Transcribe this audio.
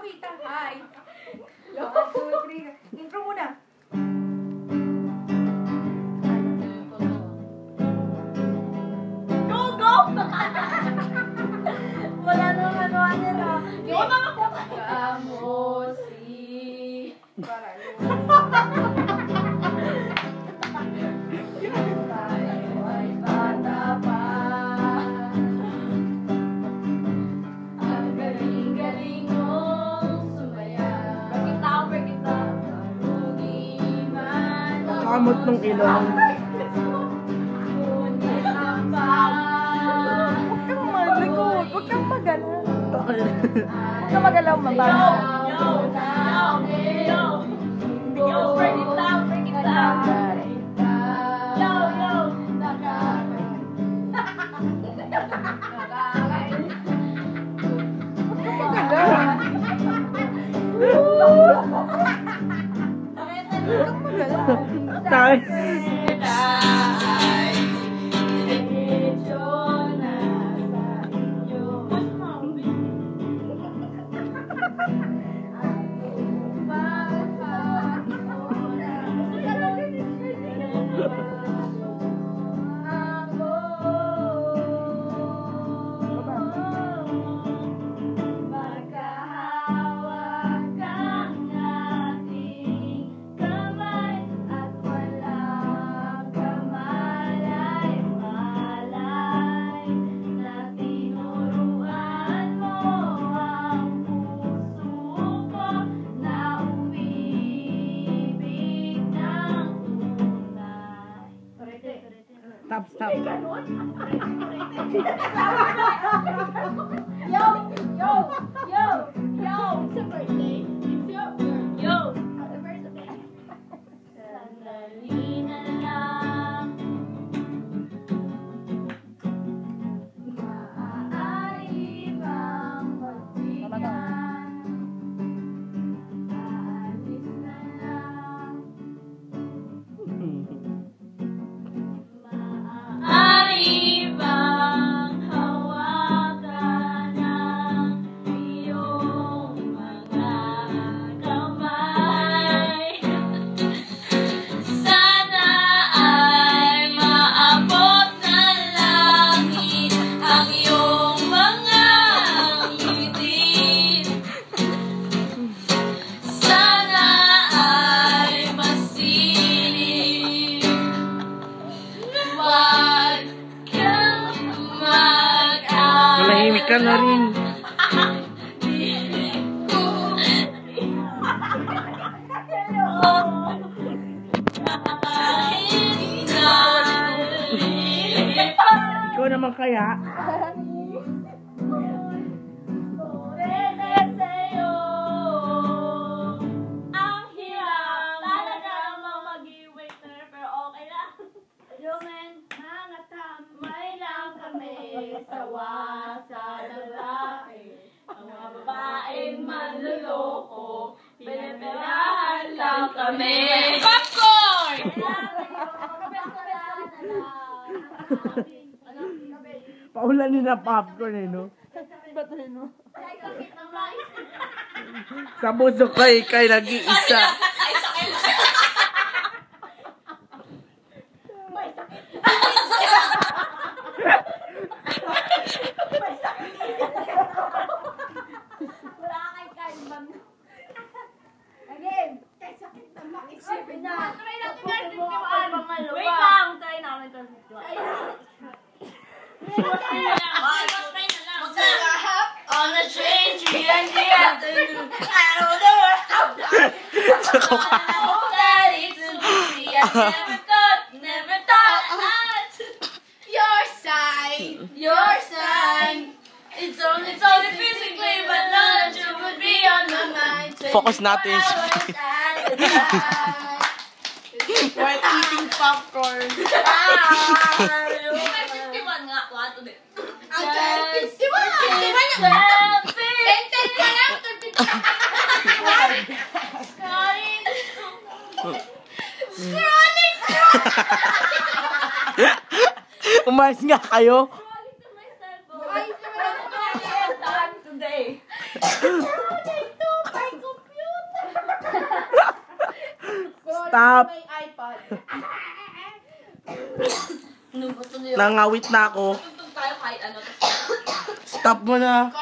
kita. Hi. 1, 2, 3. Intro muna. Go, go! Wala nang ano na. Yung mga ko. Kamusi. Para yun. Tayo ay bata pa. Ang galing-galing mong sumaya. Perkita. Marugi man. Kamot nung ilong. Ngunit ang pag. Huwag kang malikot. Huwag kang magalaw. Huwag kang magalaw, mababa. Yo, break it down. Yo. Tayo. Stop. Yo! It's your birthday. Yo! Happy birthday. Sandali na lang. Maaari bang magbigan? Aalis na lang. Maaari bang hawakan ang iyong mga kamay? Sana ay maabot ng langit ang iyong mga ngiti. Sana ay masilip. Wag kang mag-alala. Malahimik ka na rin. Ikaw naman kaya? Ang hirap talaga maging waiter, pero okay lang. Yumen, mga tamay lang kami, sawa sa lalaki. Ang mga babaeng manluloko, pinapirahan lang kami. Popcorn! Paulanin na popcorn eh, no? Sa puso kay nag-iisa. Wala kay Kalbam. Again, kay sakit na makisipin na. Try natin wait lang, try namin ito. On the train, G&G. I don't know that it's easy. I never thought I'd your side. It's only physically, but knowledge would be on my mind. Focus natin. While eating popcorn. 51 nga, 1 to the... Ang 51 na. 10 pa lang. Scrolling! Umayos nga kayo. Scrolling to my cellphone. Today. Scrolling to Stop. May iPod. Nungkot to niyo. Nangawit na ako. Tugtog tayo kahit ano. Stop mo na.